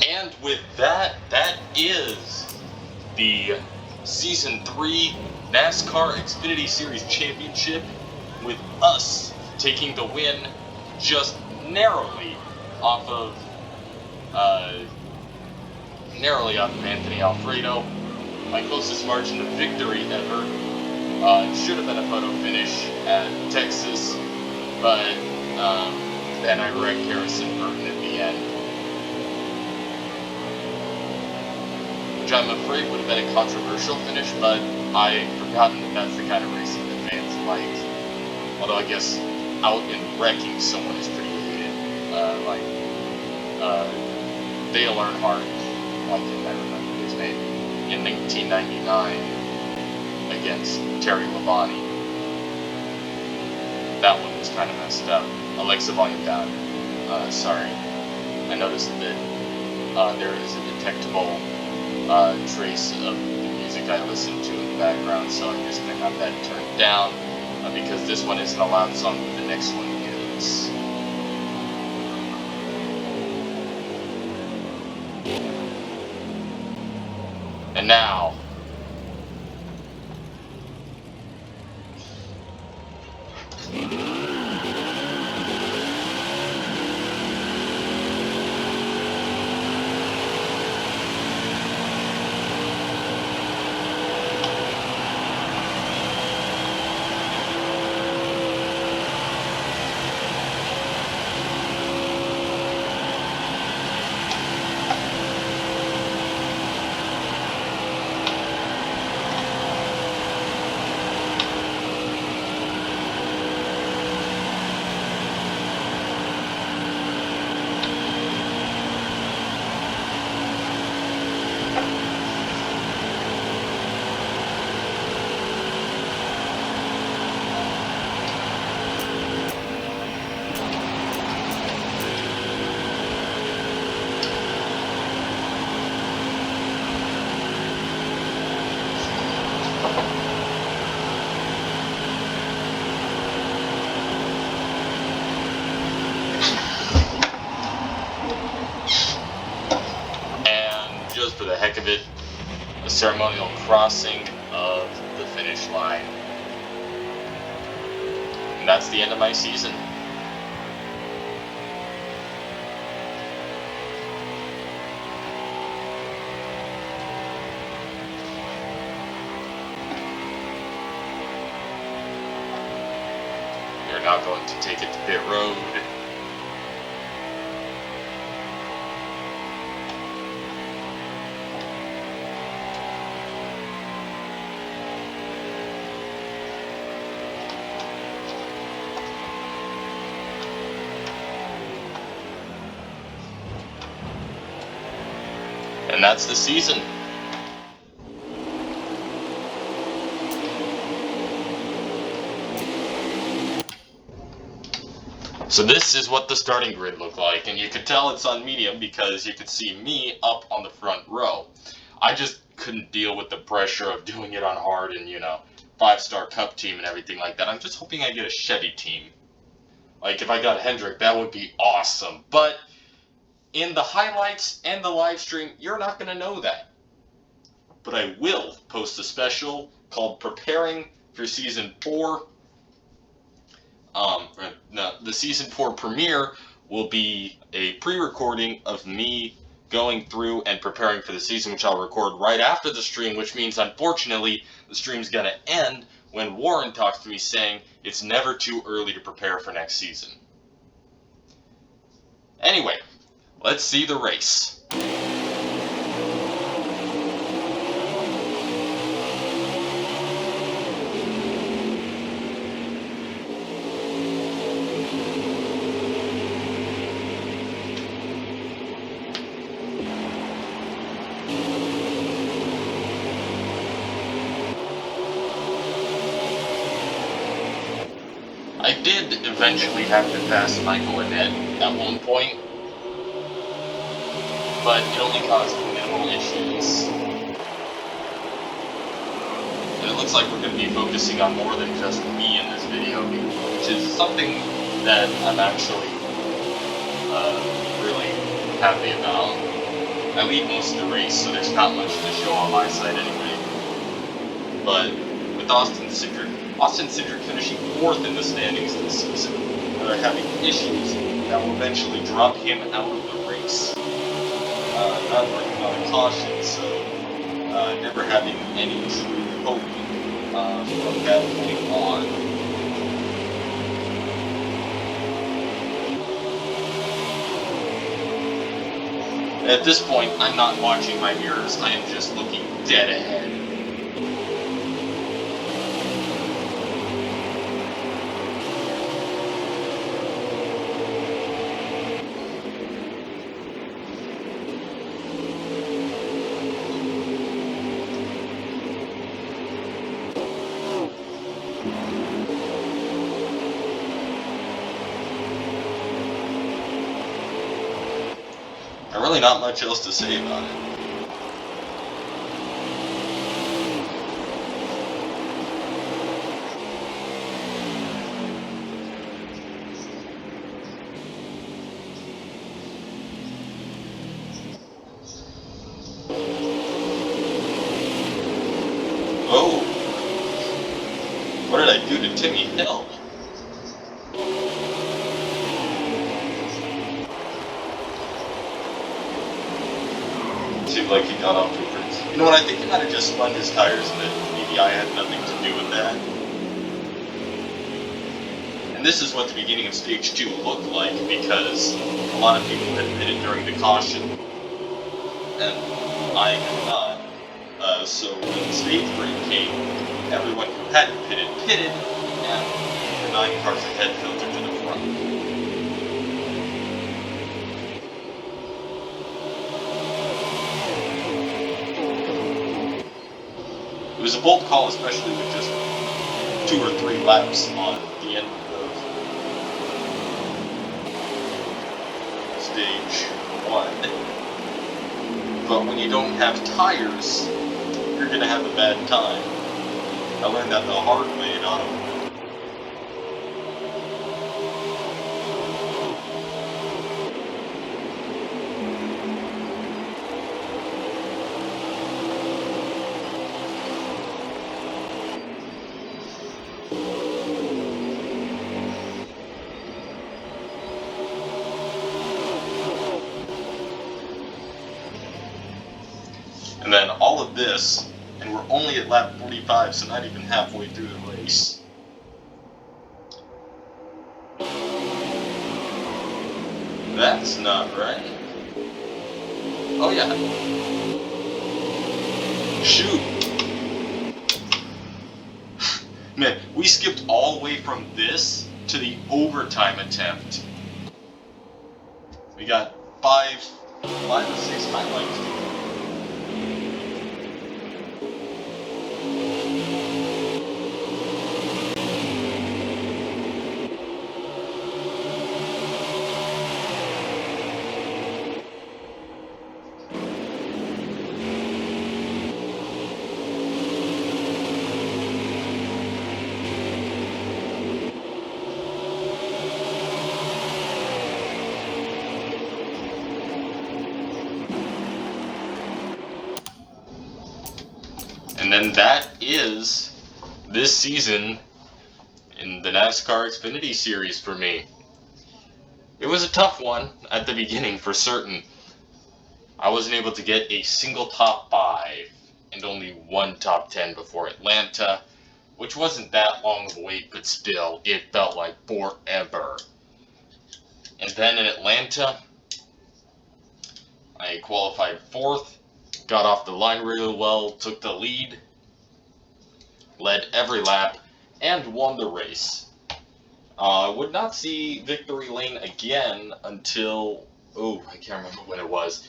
And with that, that is the Season 3 NASCAR Xfinity Series Championship, with us taking the win just narrowly off of Anthony Alfredo. My closest margin of victory ever. Should have been a photo finish at Texas, but then I wrecked Harrison Burton at the end, which I'm afraid would have been a controversial finish, but I'd forgotten that that's the kind of racing that fans like. Although I guess out and wrecking someone is pretty hated. Dale Earnhardt, why can't I remember his name, in 1999 against Terry Labonte. That one was kind of messed up. Alexa, volume down. Sorry. I noticed that there is a detectable trace of the music I listen to in the background, so I'm just going to have that turned down because this one isn't a loud song, but the next one is. And now, just for the heck of it, a ceremonial crossing of the finish line. And that's the end of my season. We're now going to take it to pit road. And that's the season. So this is what the starting grid looked like, and you could tell it's on medium because you could see me up on the front row. I just couldn't deal with the pressure of doing it on hard and, 5-star cup team and everything like that. I'm just hoping I get a Chevy team. Like, if I got Hendrick, that would be awesome. But in the highlights and the live stream, you're not going to know that. But I will post a special called Preparing for Season 4. The Season 4 premiere will be a pre-recording of me going through and preparing for the season, which I'll record right after the stream, which means, unfortunately, the stream's going to end when Warren talks to me saying it's never too early to prepare for next season. Anyway, let's see the race. I did eventually have to pass Michael Annette at one point, but it only caused minimal issues. And it looks like we're going to be focusing on more than just me in this video, which is something that I'm actually really happy about. I lead most of the race, so there's not much to show on my side anyway. But with Austin Cindric finishing 4th in the standings this season, they're having issues that will eventually drop him out of the race. Not working on a caution, so never having any true hope from that point on. At this point, I'm not watching my mirrors, I am just looking dead ahead. Really not much else to say about it. Oh! What did I do to Timmy Hill? Seemed like he got off to a pretty... You know what, I think he might have just spun his tires and that maybe I had nothing to do with that. And this is what the beginning of Stage 2 looked like, because a lot of people had pitted during the caution, and I had not. So when Stage 3 came, everyone who hadn't pitted, and the 9 cars ahead filtered to the front. It was a bold call, especially with just 2 or 3 laps on the end of Stage 1. But when you don't have tires, you're going to have a bad time. I learned that the hard way in Ottawa. And then all of this, and we're only at lap 45, so not even halfway through the race. That's not right. Oh yeah. Shoot. Man, we skipped all the way from this to the overtime attempt. We got 5 or 6 highlights. And then that is this season in the NASCAR Xfinity Series for me. It was a tough one at the beginning for certain. I wasn't able to get a single top 5 and only 1 top 10 before Atlanta, which wasn't that long of a wait, but still, it felt like forever. And then in Atlanta, I qualified 4th. Got off the line really well, took the lead, led every lap, and won the race. Would not see victory lane again until, I can't remember when it was,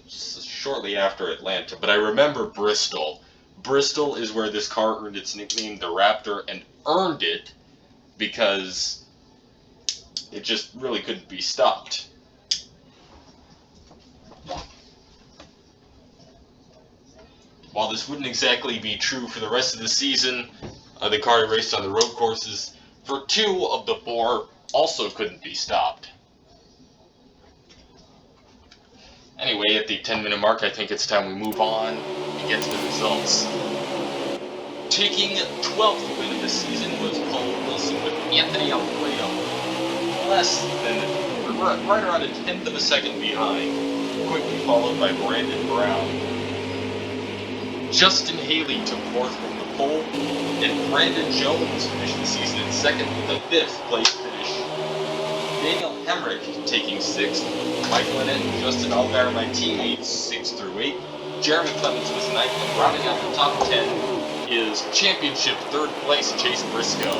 shortly after Atlanta, but I remember Bristol. Bristol is where this car earned its nickname, the Raptor, and earned it because it just really couldn't be stopped. While this wouldn't exactly be true for the rest of the season, the car raced on the road courses for 2 of the 4 also couldn't be stopped. Anyway, at the 10-minute mark, I think it's time we move on and get to the results. Taking 12th win of the season was Paul Wilson with Anthony Alfredo, right around a tenth of a second behind, quickly followed by Brandon Brown. Justin Haley took 4th from the pole, and Brandon Jones finished the season in 2nd with a 5th place finish. Daniel Hemrick taking 6th, Michael Annette and Justin Allgaier, my teammates, 6 through 8. Jeremy Clemens was 9th, and rounding out the top 10 is championship 3rd place Chase Briscoe.